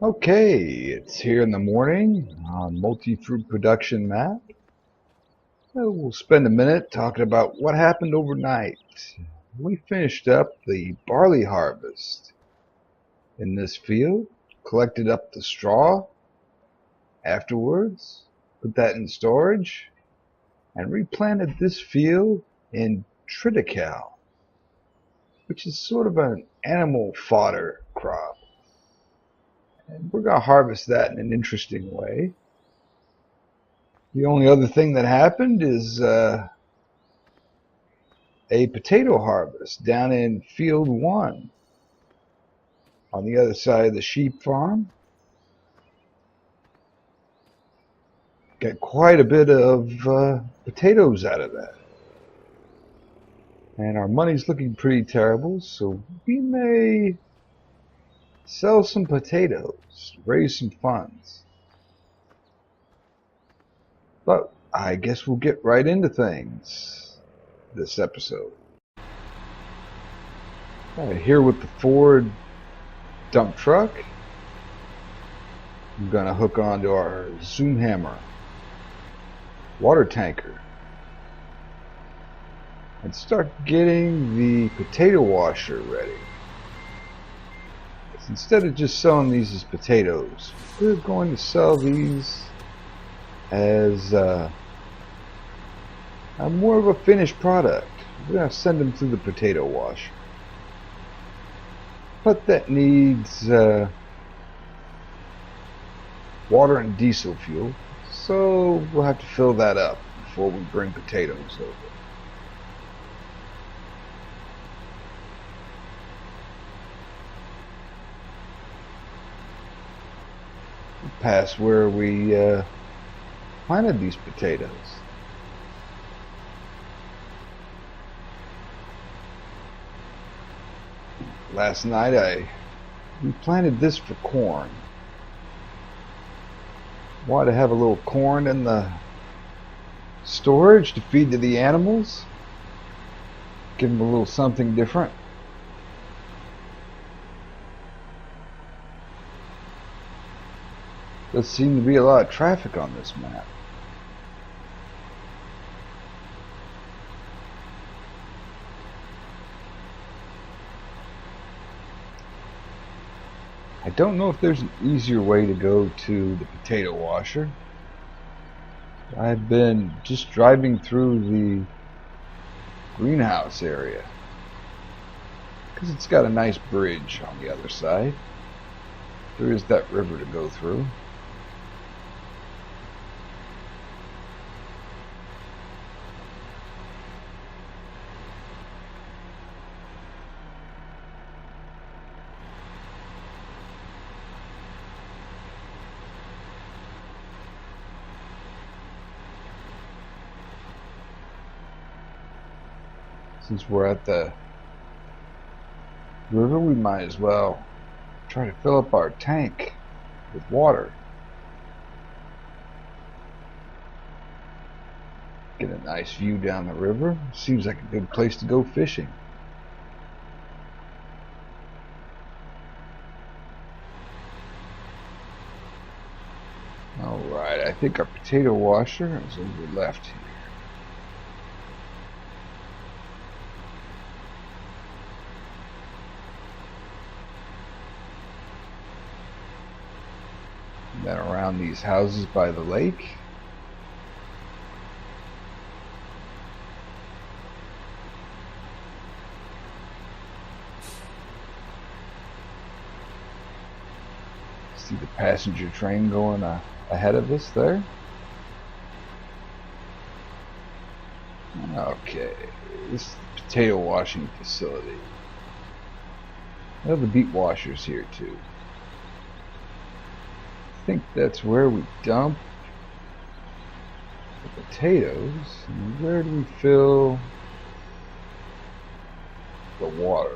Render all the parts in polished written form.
Okay, it's here in the morning on Multifruit production map. We'll spend a minute talking about what happened overnight. We finished up the barley harvest in this field, collected up the straw afterwards, put that in storage, and replanted this field in triticale, which is sort of an animal fodder crop. And we're going to harvest that in an interesting way. The only other thing that happened is a potato harvest down in field 1 on the other side of the sheep farm. Got quite a bit of potatoes out of that. And our money's looking pretty terrible, so we may sell some potatoes, raise some funds. But I guess we'll get right into things this episode. Here with the Ford dump truck, I'm going to hook onto our zoom hammer water tanker and start getting the potato washer ready. Instead of just selling these as potatoes, we're going to sell these as more of a finished product. We're going to send them through the potato washer. But that needs water and diesel fuel, so we'll have to fill that up before we bring potatoes over. Past where we planted these potatoes. Last night we planted this for corn. Wanted to have a little corn in the storage to feed to the animals. Give them a little something different. Does seem to be a lot of traffic on this map. I don't know if there's an easier way to go to the potato washer. I've been just driving through the greenhouse area because it's got a nice bridge on the other side. There is that river to go through. Since we're at the river, we might as well try to fill up our tank with water. Get a nice view down the river. Seems like a good place to go fishing. Alright, I think our potato washer is over left here. Then around these houses by the lake. See the passenger train going ahead of us there. Okay, this is the potato washing facility. We have the beet washers here too. I think that's where we dump the potatoes. And where do we fill the water?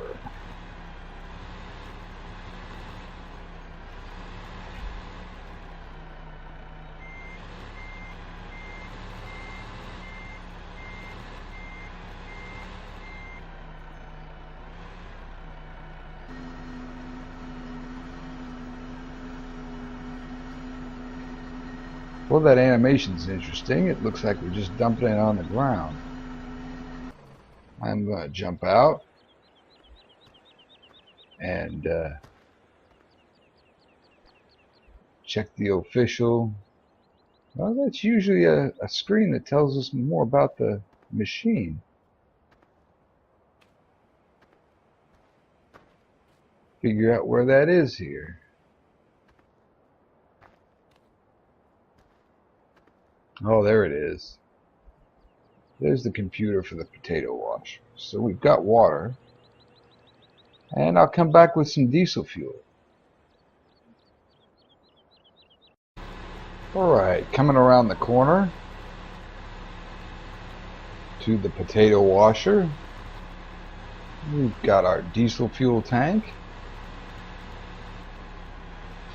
Well, that animation's interesting. It looks like we're just dumping it on the ground. I'm going to jump out and check the official. Well, that's usually a screen that tells us more about the machine. Figure out where that is here. Oh, there it is. There's the computer for the potato washer. So we've got water. And I'll come back with some diesel fuel. Alright, coming around the corner to the potato washer. We've got our diesel fuel tank.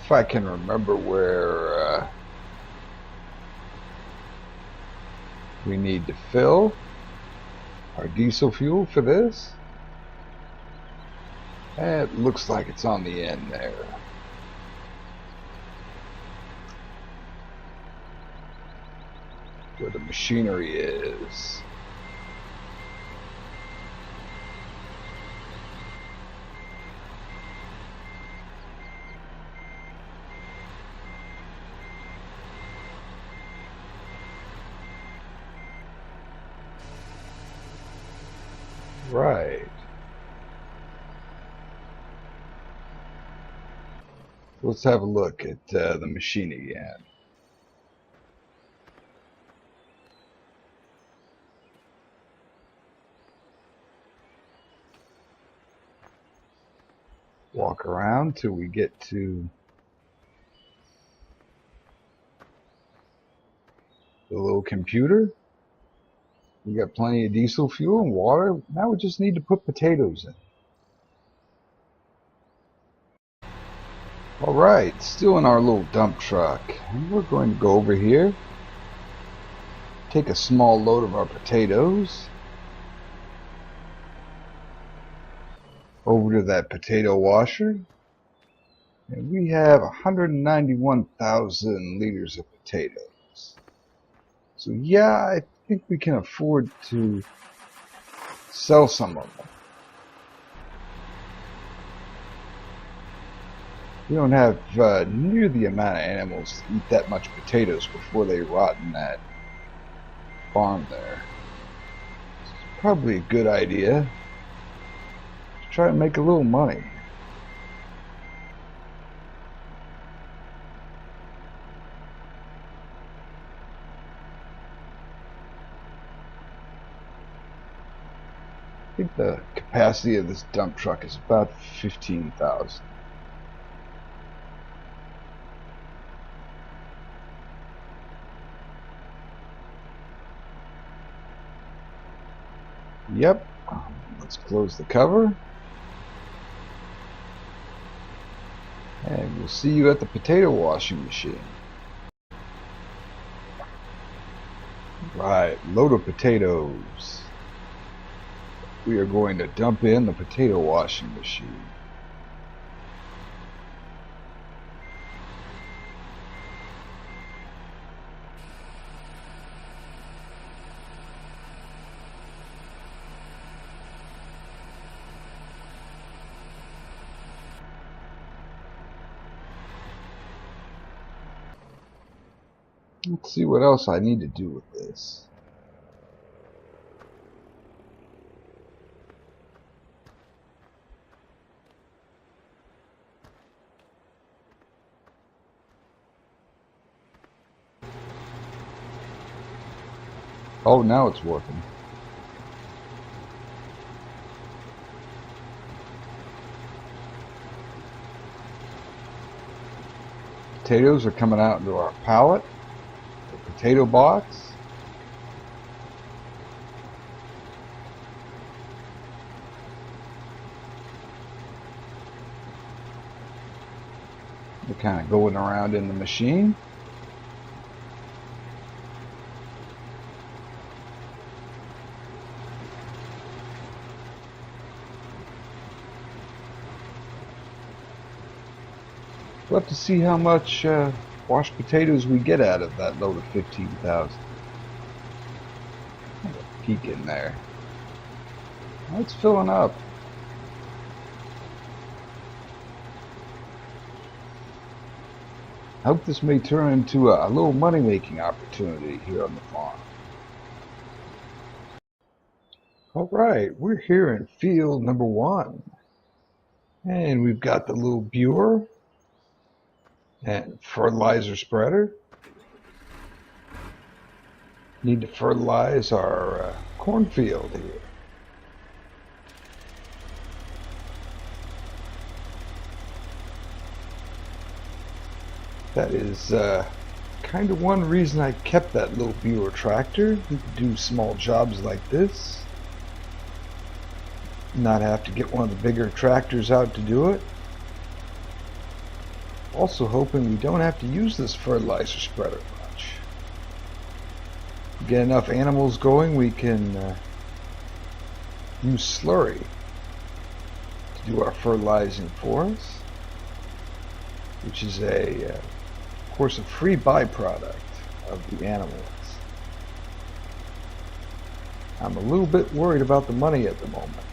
If I can remember where we need to fill our diesel fuel for this. And it looks like it's on the end there. Where the machinery is. Right. Let's have a look at the machine again. Walk around till we get to the little computer. We got plenty of diesel fuel and water. Now we just need to put potatoes in. Alright, still in our little dump truck. And we're going to go over here, take a small load of our potatoes over to that potato washer. And we have 191,000 liters of potatoes. So yeah, I think we can afford to sell some of them. We don't have near the amount of animals to eat that much potatoes before they rot in that farm there. It's probably a good idea to try and make a little money. I think the capacity of this dump truck is about 15,000. Yep. Let's close the cover. And we'll see you at the potato washing machine. Right, load of potatoes. We are going to dump in the potato washing machine. Let's see what else I need to do with this. Oh, now it's working. Potatoes are coming out into our pallet. Potato box. They're kind of going around in the machine. We'll have to see how much squash potatoes we get out of that load of 15,000. Peek in there. Oh, it's filling up. I hope this may turn into a little money-making opportunity here on the farm. Alright, we're here in field number 1. And we've got the little Buhrer and fertilizer spreader. Need to fertilize our cornfield here. That is kind of one reason I kept that little Buhrer tractor. You could do small jobs like this. Not have to get one of the bigger tractors out to do it. Also hoping we don't have to use this fertilizer spreader much. Get enough animals going, we can use slurry to do our fertilizing for us, which is of course a free byproduct of the animals. I'm a little bit worried about the money at the moment.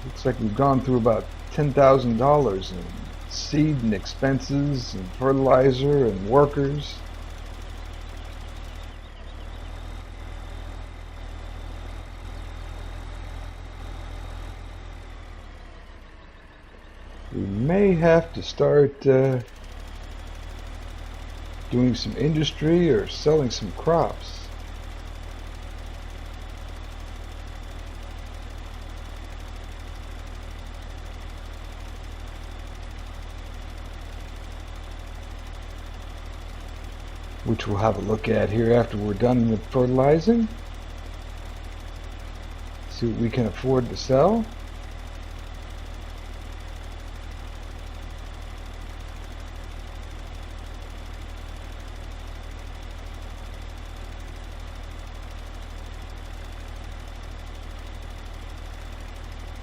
Looks like we've gone through about $10,000 in seed and expenses and fertilizer and workers. We may have to start doing some industry or selling some crops. Which we'll have a look at here after we're done with fertilizing. See what we can afford to sell.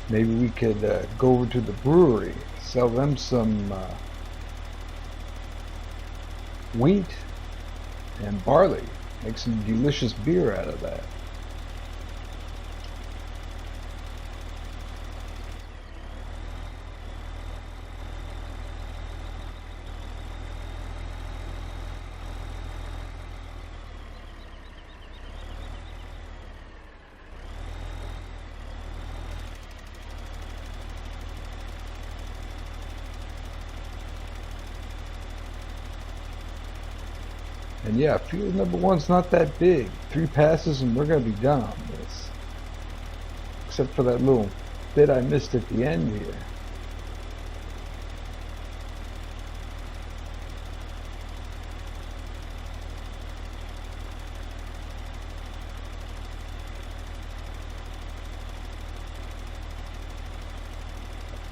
Maybe we could go over to the brewery, sell them some wheat and barley, make some delicious beer out of that. And yeah, field number 1's not that big. 3 passes and we're going to be done on this. Except for that little bit I missed at the end here.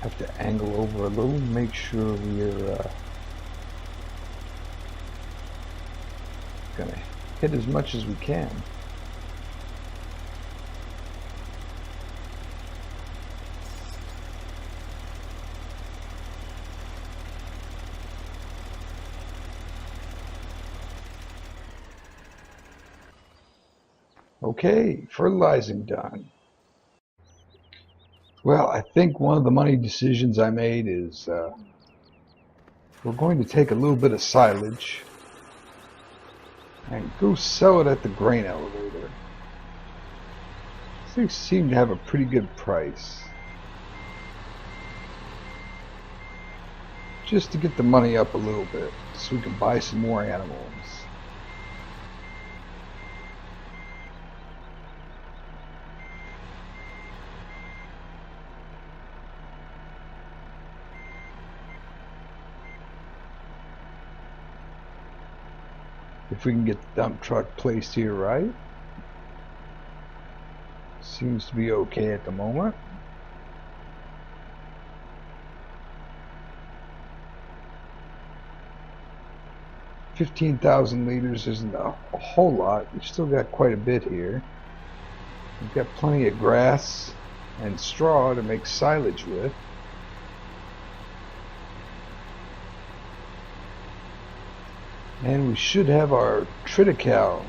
Have to angle over a little, make sure we're gonna hit as much as we can. Okay, fertilizing done. Well, I think one of the money decisions I made is we're going to take a little bit of silage and go sell it at the grain elevator. These seem to have a pretty good price. Just to get the money up a little bit so we can buy some more animals. If we can get the dump truck placed here right. Seems to be okay at the moment. $15,000 liters isn't a whole lot. We've still got quite a bit here. We've got plenty of grass and straw to make silage with. And we should have our triticale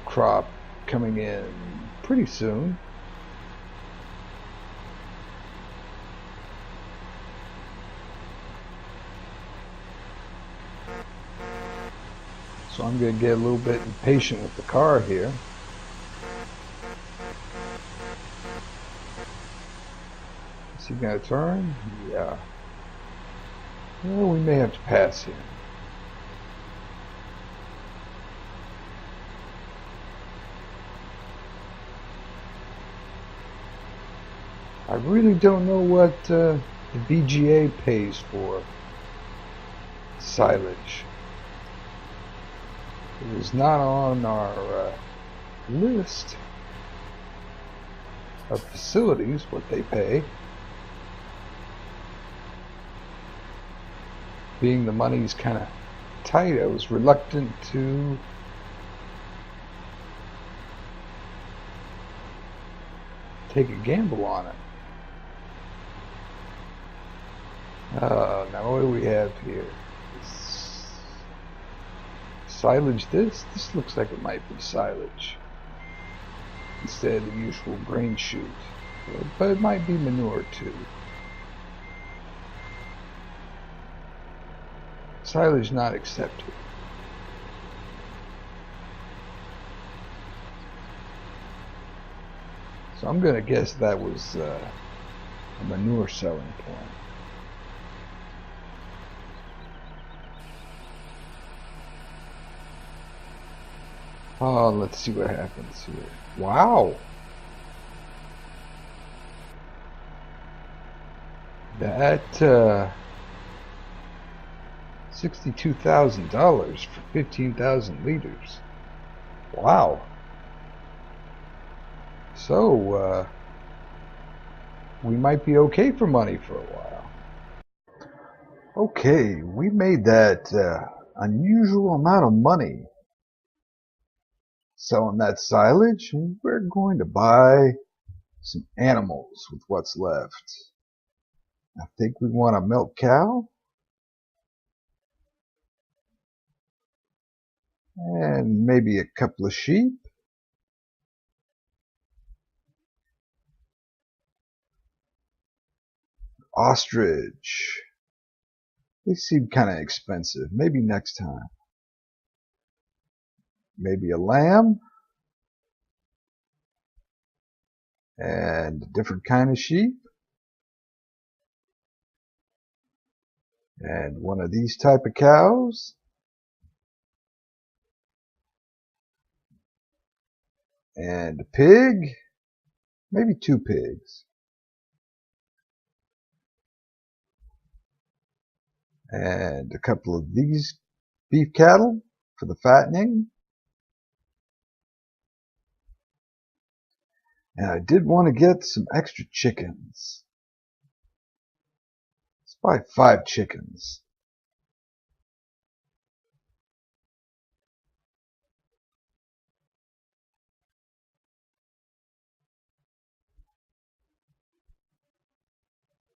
crop coming in pretty soon. So I'm going to get a little bit impatient with the car here. Is he going to turn? Yeah. Well, we may have to pass him. I really don't know what the BGA pays for silage. It is not on our list of facilities what they pay. Being the money's kind of tight, I was reluctant to take a gamble on it. Now what do we have here? Silage. This looks like it might be silage instead of the usual grain chute, but it might be manure too. Silage not accepted. So I'm going to guess that was a manure selling point. Oh, let's see what happens here. Wow! That $62,000 for 15,000 liters. Wow! So we might be okay for money for a while. Okay, we made that unusual amount of money selling that silage. We're going to buy some animals with what's left. I think we want a milk cow and maybe a couple of sheep. Ostrich. They seem kind of expensive. Maybe next time. Maybe a lamb and a different kind of sheep. And one of these type of cows. And a pig. Maybe 2 pigs. And a couple of these beef cattle for the fattening. And I did want to get some extra chickens. Let's buy 5 chickens.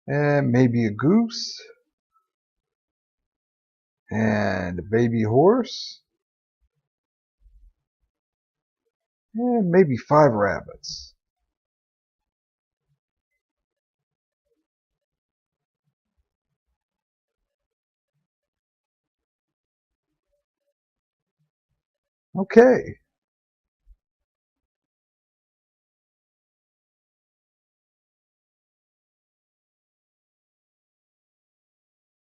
And maybe a goose. And a baby horse. And maybe 5 rabbits. Okay.